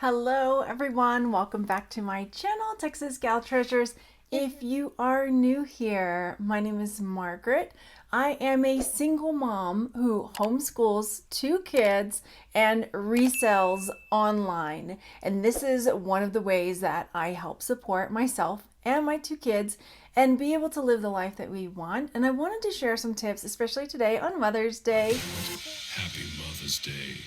Hello everyone, welcome back to my channel, Texas Gal Treasures. If you are new here, my name is Margaret. I am a single mom who homeschools 2 kids and resells online. And this is one of the ways that I help support myself and my 2 kids and be able to live the life that we want. And I wanted to share some tips, especially today on Mother's Day. Happy Mother's Day.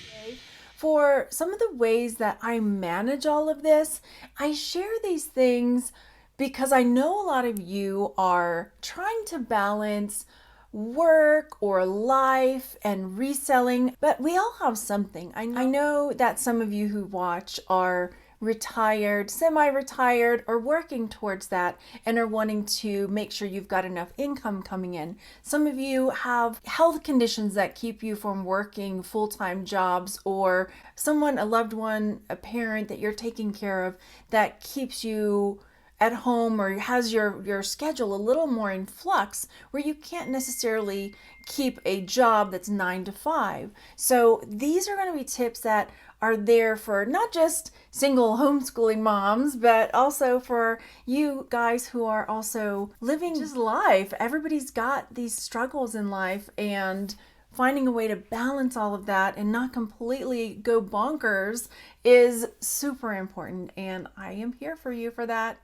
For some of the ways that I manage all of this. I share these things because I know a lot of you are trying to balance work or life and reselling, but we all have something. I know that some of you who watch are retired, semi-retired, or working towards that and are wanting to make sure you've got enough income coming in. Some of you have health conditions that keep you from working full-time jobs, or someone, a loved one, a parent that you're taking care of that keeps you at home or has your schedule a little more in flux where you can't necessarily keep a job that's 9 to 5. So these are going to be tips that are there for not just single homeschooling moms, but also for you guys who are also living just life. Everybody's got these struggles in life, and finding a way to balance all of that and not completely go bonkers is super important, and I am here for you for that.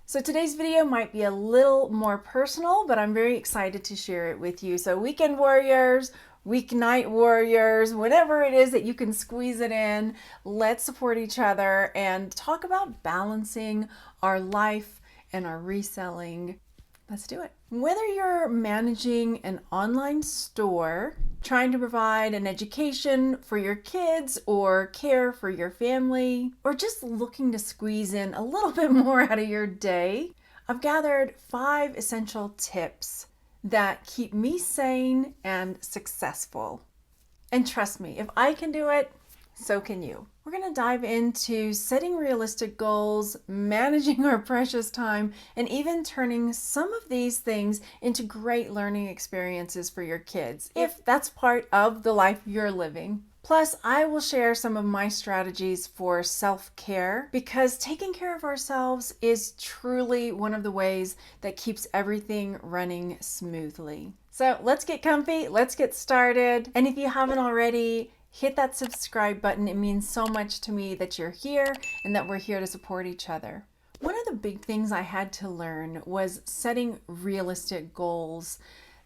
So today's video might be a little more personal, but I'm very excited to share it with you. So weekend warriors, weeknight warriors, whatever it is that you can squeeze it in, let's support each other and talk about balancing our life and our reselling. Let's do it. Whether you're managing an online store, trying to provide an education for your kids or care for your family, or just looking to squeeze in a little bit more out of your day, I've gathered 5 essential tips that keep me sane and successful. And trust me, if I can do it, so can you. We're going to dive into setting realistic goals, managing our precious time, and even turning some of these things into great learning experiences for your kids, if that's part of the life you're living. Plus, I will share some of my strategies for self-care, because taking care of ourselves is truly one of the ways that keeps everything running smoothly. So let's get comfy, let's get started. And if you haven't already, hit that subscribe button. It means so much to me that you're here and that we're here to support each other. One of the big things I had to learn was setting realistic goals.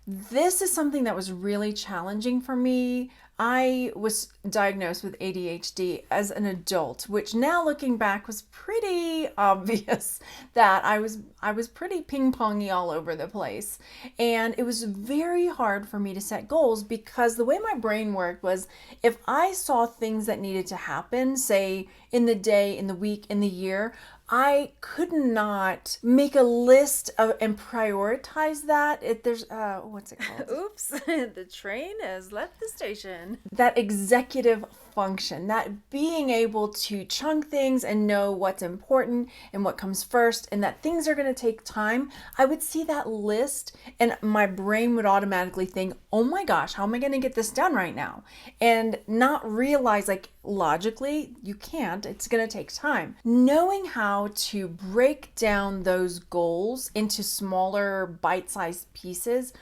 This is something that was really challenging for me. I was diagnosed with ADHD as an adult, which now looking back was pretty obvious that I was pretty ping-pongy all over the place. And it was very hard for me to set goals because the way my brain worked was, if I saw things that needed to happen, say in the day, in the week, in the year, I could not make a list of and prioritize that. There's what's it called? Oops, the train has left the station. That executive function, that being able to chunk things and know what's important and what comes first, and that things are going to take time. I would see that list and my brain would automatically think, oh my gosh, how am I going to get this done right now? And not realize, like, logically, you can't. It's going to take time. Knowing how to break down those goals into smaller bite-sized pieces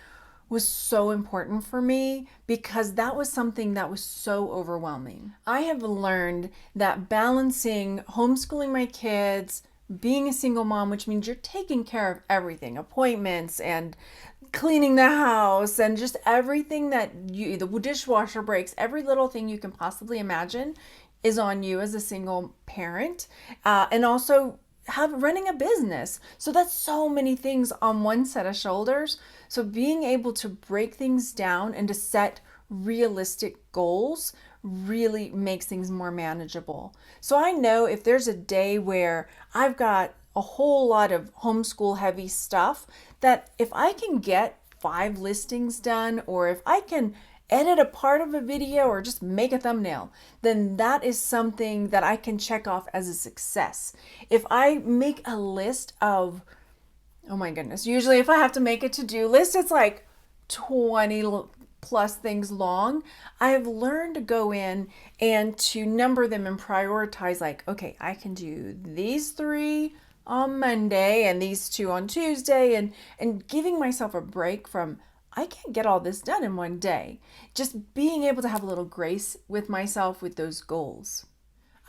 was so important for me, because that was something that was so overwhelming. I have learned that balancing homeschooling my kids, being a single mom, which means you're taking care of everything, appointments and cleaning the house and just everything that the dishwasher breaks, every little thing you can possibly imagine is on you as a single parent, and also running a business. So that's so many things on one set of shoulders. So being able to break things down and to set realistic goals really makes things more manageable. So I know if there's a day where I've got a whole lot of homeschool heavy stuff, that if I can get 5 listings done, or if I can edit a part of a video or just make a thumbnail, then that is something that I can check off as a success. If I make a list of, oh my goodness, usually if I have to make a to-do list, it's like 20 plus things long, I've learned to go in and to number them and prioritize, like, okay, I can do these 3 on Monday and these 2 on Tuesday, and giving myself a break from, I can't get all this done in one day. Just being able to have a little grace with myself with those goals.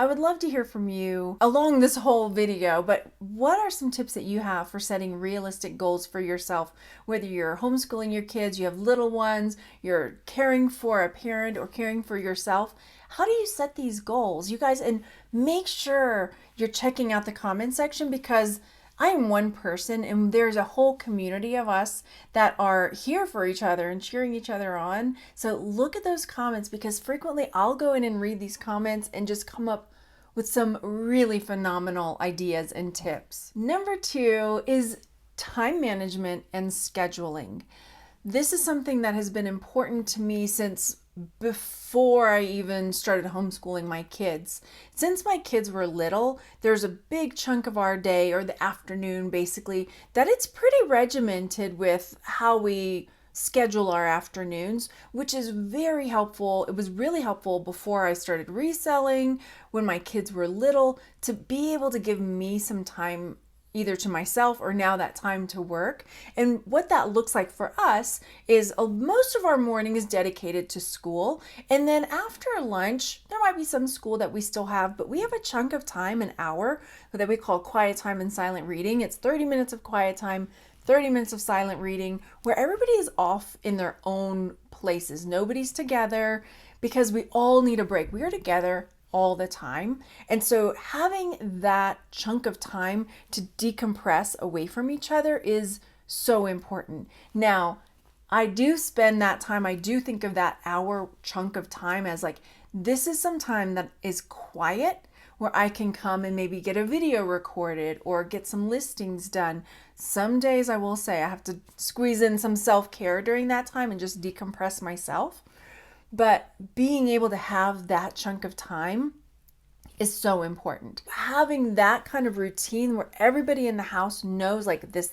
I would love to hear from you along this whole video, but what are some tips that you have for setting realistic goals for yourself? Whether you're homeschooling your kids, you have little ones, you're caring for a parent or caring for yourself, how do you set these goals? You guys, and make sure you're checking out the comment section, because I am one person and there's a whole community of us that are here for each other and cheering each other on. So look at those comments, because frequently I'll go in and read these comments and just come up with some really phenomenal ideas and tips. Number 2 is time management and scheduling. This is something that has been important to me since before I even started homeschooling my kids. Since my kids were little, there's a big chunk of our day, or the afternoon basically, that it's pretty regimented with how we schedule our afternoons, which is very helpful. It was really helpful before I started reselling, when my kids were little, to be able to give me some time either to myself or now that time to work. And what that looks like for us is most of our morning is dedicated to school. And then after lunch, there might be some school that we still have, but we have a chunk of time, an hour, that we call quiet time and silent reading. It's 30 minutes of quiet time, 30 minutes of silent reading, where everybody is off in their own places. Nobody's together, because we all need a break. We are together all the time. And so having that chunk of time to decompress away from each other is so important. Now, I do spend that time, I do think of that hour chunk of time as like, this is some time that is quiet, where I can come and maybe get a video recorded or get some listings done. Some days I will say I have to squeeze in some self-care during that time and just decompress myself. But being able to have that chunk of time is so important. Having that kind of routine where everybody in the house knows, like, this,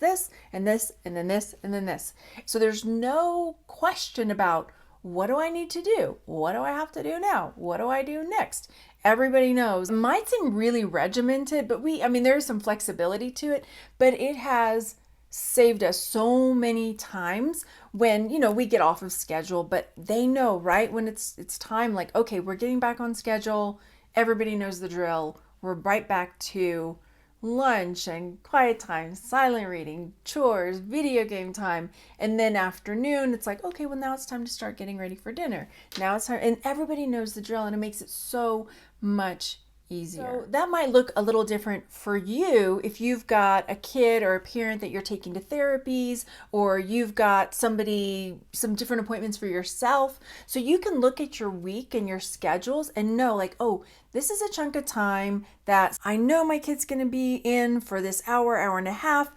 and this, and then this, and then this. So there's no question about, what do I need to do? What do I have to do now? What do I do next? Everybody knows. It might seem really regimented, but there's some flexibility to it, but it has saved us so many times when, we get off of schedule, but they know, right? When it's time, like, okay, we're getting back on schedule. Everybody knows the drill. We're right back to lunch and quiet time, silent reading, chores, video game time. And then afternoon, it's like, okay, well, now it's time to start getting ready for dinner. Now it's time, and everybody knows the drill, and it makes it so much easier. So that might look a little different for you if you've got a kid or a parent that you're taking to therapies, or you've got some different appointments for yourself. So you can look at your week and your schedules and know, like, oh, this is a chunk of time that I know my kid's going to be in for this hour and a half.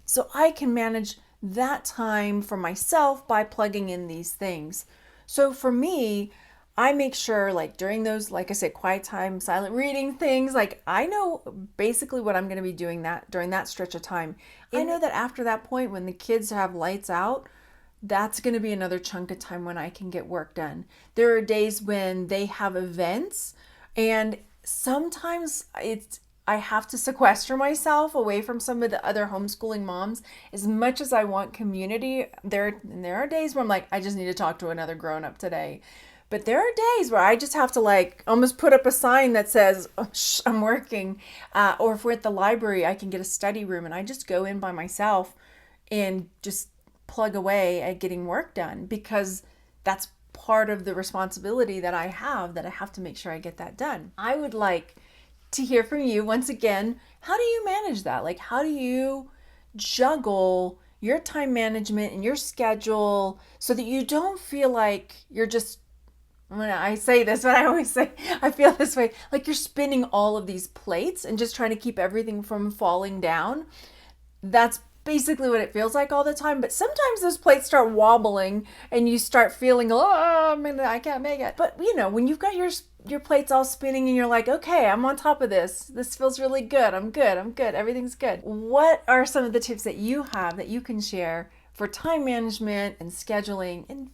So I can manage that time for myself by plugging in these things. So for me, I make sure, like, during those, like I said, quiet time, silent reading things, like, I know basically what I'm going to be doing during that stretch of time. I know that after that point, when the kids have lights out, that's going to be another chunk of time when I can get work done. There are days when they have events, and sometimes I have to sequester myself away from some of the other homeschooling moms. As much as I want community, there are days where I'm like, I just need to talk to another grown-up today. But there are days where I just have to, like, almost put up a sign that says, oh, I'm working. Or if we're at the library, I can get a study room and I just go in by myself and just plug away at getting work done, because that's part of the responsibility that I have to make sure I get that done. I would like to hear from you once again. How do you manage that? Like, how do you juggle your time management and your schedule so that you don't feel like you're just, when I say this, but I always say, I feel this way, like you're spinning all of these plates and just trying to keep everything from falling down. That's basically what it feels like all the time. But sometimes those plates start wobbling and you start feeling, I can't make it. But when you've got your plates all spinning and you're like, okay, I'm on top of this. This feels really good. I'm good. Everything's good. What are some of the tips that you have that you can share for time management and scheduling and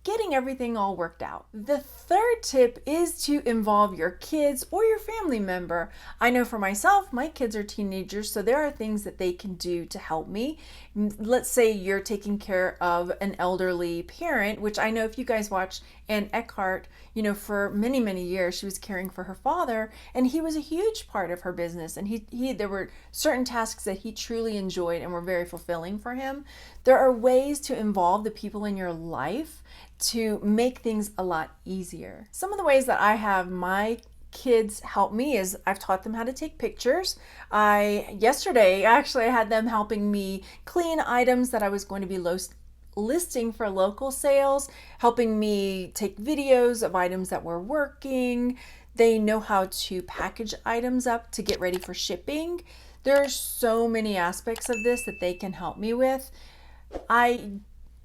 getting everything all worked out. The third tip is to involve your kids or your family member. I know for myself, my kids are teenagers, so there are things that they can do to help me. Let's say you're taking care of an elderly parent, which I know if you guys watch Ann Eckhart, for many, many years, she was caring for her father, and he was a huge part of her business. And there were certain tasks that he truly enjoyed and were very fulfilling for him. There are ways to involve the people in your life to make things a lot easier. Some of the ways that I have my kids help me is I've taught them how to take pictures. Yesterday, actually, I had them helping me clean items that I was going to be listing for local sales, helping me take videos of items that were working. They know how to package items up to get ready for shipping. There are so many aspects of this that they can help me with. I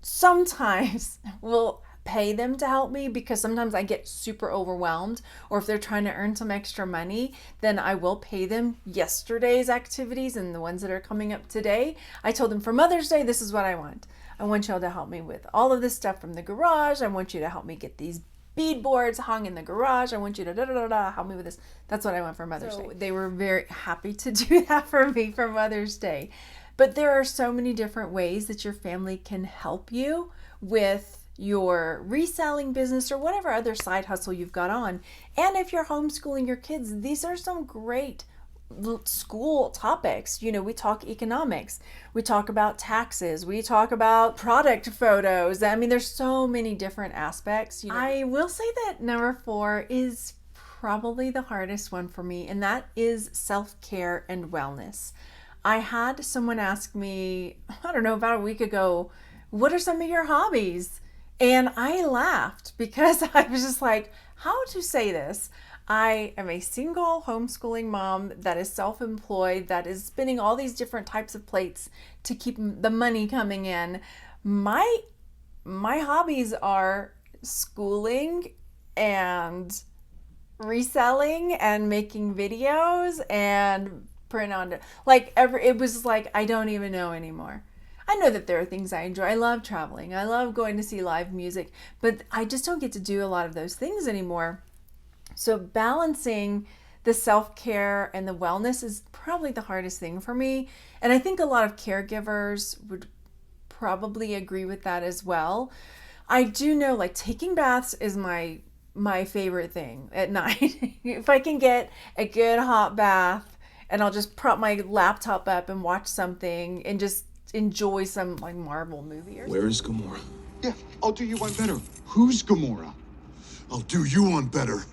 sometimes will pay them to help me because sometimes I get super overwhelmed, or if they're trying to earn some extra money, then I will pay them yesterday's activities and the ones that are coming up today. I told them for Mother's Day, this is what I want. I want y'all to help me with all of this stuff from the garage. I want you to help me get these bead boards hung in the garage. I want you to help me with this. That's what I want for Mother's Day. They were very happy to do that for me for Mother's Day. But there are so many different ways that your family can help you with your reselling business or whatever other side hustle you've got on. And if you're homeschooling your kids, these are some great school topics. We talk economics, we talk about taxes, we talk about product photos. I mean, there's so many different aspects. I will say that number 4 is probably the hardest one for me, and that is self-care and wellness. I had someone ask me, I don't know, about a week ago, what are some of your hobbies? And I laughed because I was just like, how to say this? I am a single homeschooling mom that is self-employed, that is spinning all these different types of plates to keep the money coming in. My hobbies are schooling and reselling and making videos and print on it was like I don't even know anymore. I know that there are things I enjoy. I love traveling. I love going to see live music, but I just don't get to do a lot of those things anymore. So balancing the self-care and the wellness is probably the hardest thing for me. And I think a lot of caregivers would probably agree with that as well. I do know taking baths is my favorite thing at night. If I can get a good hot bath and I'll just prop my laptop up and watch something and just enjoy some Marvel movie or something. Where is Gamora? Yeah, I'll do you one better. Who's Gamora? I'll do you one better.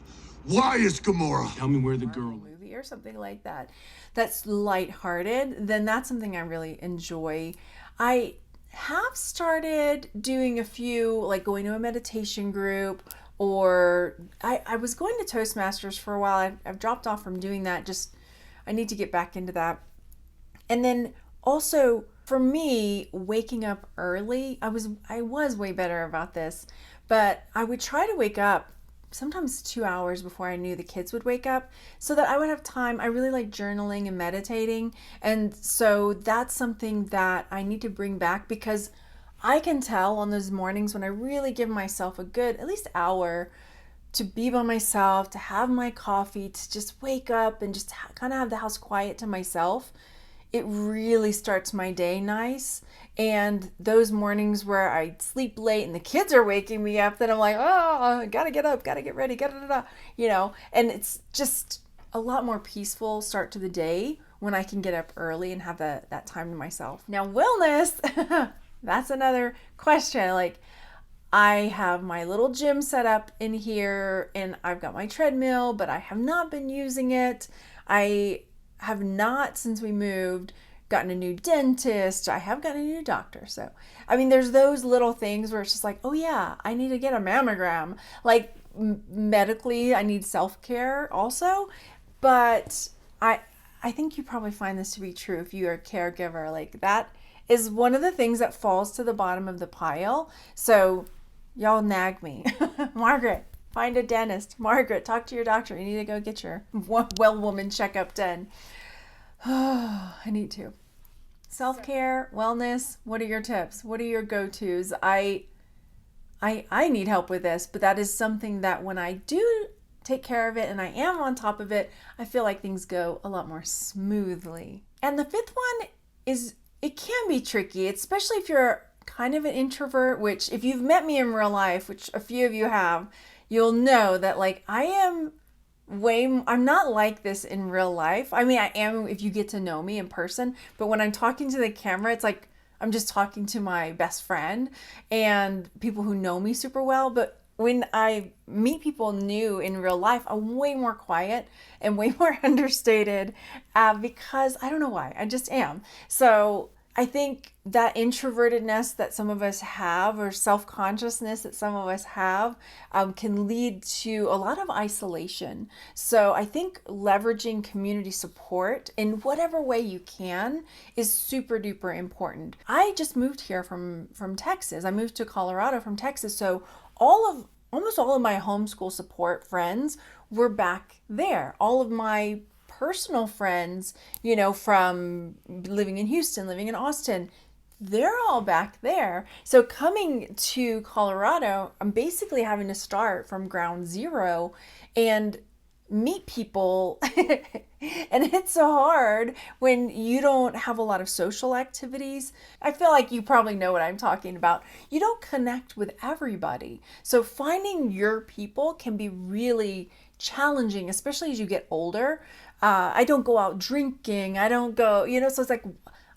Why is Gamora? Tell me where the girl... movie or something like that. That's lighthearted. Then that's something I really enjoy. I have started doing a few, going to a meditation group, or I was going to Toastmasters for a while. I've dropped off from doing that. Just I need to get back into that. And then also for me, waking up early, I was way better about this, but I would try to wake up sometimes 2 hours before I knew the kids would wake up so that I would have time. I really like journaling and meditating. And so that's something that I need to bring back, because I can tell on those mornings when I really give myself a good, at least hour to be by myself, to have my coffee, to just wake up and just kind of have the house quiet to myself, it really starts my day nice. And those mornings where I sleep late and the kids are waking me up, then I'm like, oh, gotta get up, gotta get ready, and it's just a lot more peaceful start to the day when I can get up early and have that time to myself. Now, wellness, that's another question. I have my little gym set up in here and I've got my treadmill, but I have not been using it. I have not, since we moved, gotten a new dentist. I have gotten a new doctor. So, I mean, there's those little things where it's just like, oh yeah, I need to get a mammogram. Medically, I need self-care also. But I think you probably find this to be true if you're a caregiver. That is one of the things that falls to the bottom of the pile. So y'all nag me. Margaret, find a dentist. Margaret, talk to your doctor. You need to go get your well woman checkup done. Oh, I need to. Self-care, wellness, what are your tips? What are your go-tos? I I need help with this, but that is something that when I do take care of it and I am on top of it, I feel like things go a lot more smoothly. And the fifth one is, it can be tricky, especially if you're kind of an introvert, which if you've met me in real life, which a few of you have, you'll know that like I'm not like this in real life. I mean, I am if you get to know me in person, but when I'm talking to the camera, it's like I'm just talking to my best friend and people who know me super well. But when I meet people new in real life, I'm way more quiet and way more understated because I don't know why. I just am. So I think that introvertedness that some of us have, or self-consciousness that some of us have, can lead to a lot of isolation. So I think leveraging community support in whatever way you can is super duper important. I just moved here from Texas. I moved to Colorado from Texas. So almost all of my homeschool support friends were back there. All of my personal friends, from living in Houston, living in Austin, they're all back there. So coming to Colorado, I'm basically having to start from ground zero and meet people. And it's so hard when you don't have a lot of social activities. I feel like you probably know what I'm talking about. You don't connect with everybody. So finding your people can be really challenging, especially as you get older. I don't go out drinking. I don't go, so it's like,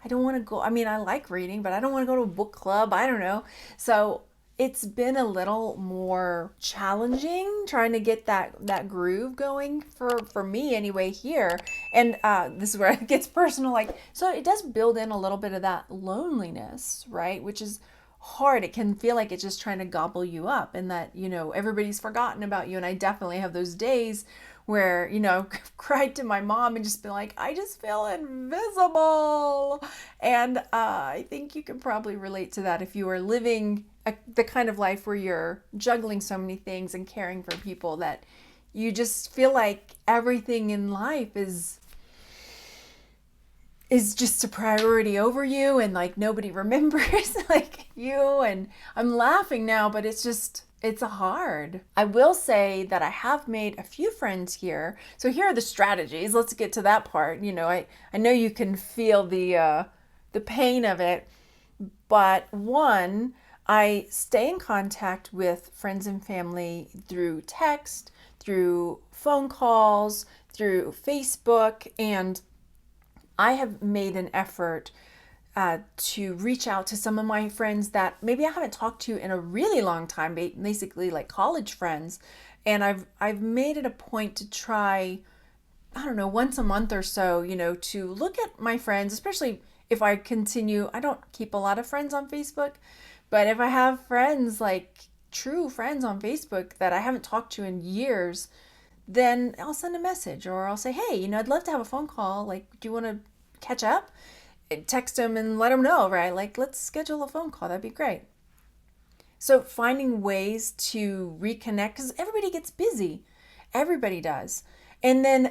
I don't want to go. I mean, I like reading, but I don't want to go to a book club. I don't know. So it's been a little more challenging trying to get that groove going for me anyway here. And this is where it gets personal. Like, so it does build in a little bit of that loneliness, right? Which is hard. It can feel like it's just trying to gobble you up and that, everybody's forgotten about you. And I definitely have those days where, I've cried to my mom and just been like, I just feel invisible. And I think you can probably relate to that if you are living the kind of life where you're juggling so many things and caring for people that you just feel like everything in life is just a priority over you, and like nobody remembers like you. And I'm laughing now, but it's hard. I will say that I have made a few friends here. So here are the strategies. Let's get to that part. I know you can feel the pain of it, but one, I stay in contact with friends and family through text, through phone calls, through Facebook, and I have made an effort to reach out to some of my friends that maybe I haven't talked to in a really long time, basically like college friends. And I've made it a point to try, I don't know, once a month or so, to look at my friends, especially if I continue. I don't keep a lot of friends on Facebook, but if I have friends, like true friends on Facebook that I haven't talked to in years, then I'll send a message or I'll say, hey, I'd love to have a phone call. Like, do you want to catch up? Text them and let them know, right? Like, let's schedule a phone call. That'd be great. So finding ways to reconnect, because everybody gets busy. Everybody does. And then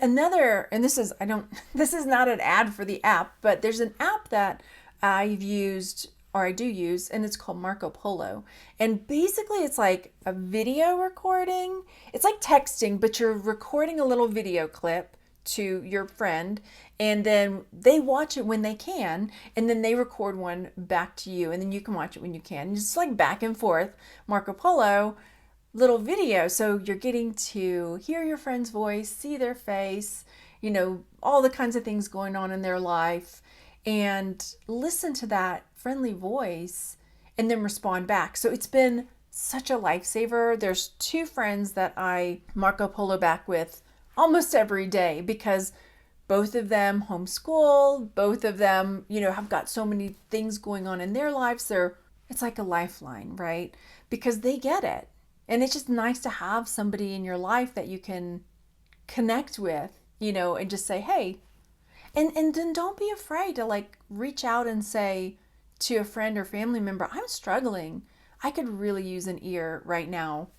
this is not an ad for the app, but there's an app that I've used, or I do use, and it's called Marco Polo. And basically it's like a video recording. It's like texting, but you're recording a little video clip to your friend, and then they watch it when they can, and then they record one back to you, and then you can watch it when you can. And it's like back and forth, Marco Polo, little video. So you're getting to hear your friend's voice, see their face, all the kinds of things going on in their life, and listen to that friendly voice and then respond back. So it's been such a lifesaver. There's two friends that I Marco Polo back with almost every day because both of them homeschool, both of them, have got so many things going on in their lives. It's like a lifeline, right? Because they get it. And it's just nice to have somebody in your life that you can connect with, and just say, hey, and then don't be afraid to like reach out and say to a friend or family member, I'm struggling. I could really use an ear right now.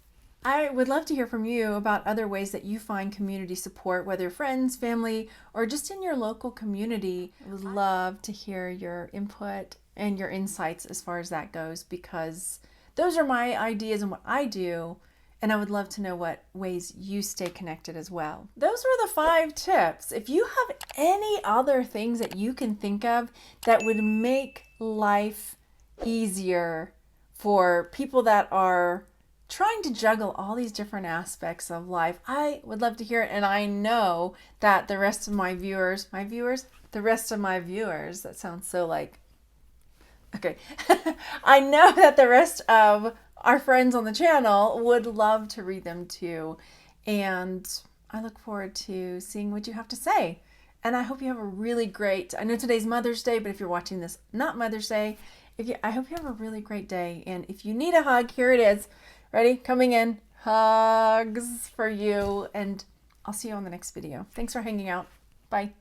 I would love to hear from you about other ways that you find community support, whether friends, family, or just in your local community. I would love to hear your input and your insights as far as that goes, because those are my ideas and what I do. And I would love to know what ways you stay connected as well. Those were the 5 tips. If you have any other things that you can think of that would make life easier for people that are trying to juggle all these different aspects of life, I would love to hear it. And I know that the rest of my viewers, that sounds so like, okay. I know that the rest of our friends on the channel would love to read them too. And I look forward to seeing what you have to say. And I hope you have a really great, I know today's Mother's Day, but if you're watching this not Mother's Day, I hope you have a really great day. And if you need a hug, here it is. Ready? Coming in. Hugs for you. And I'll see you on the next video. Thanks for hanging out. Bye.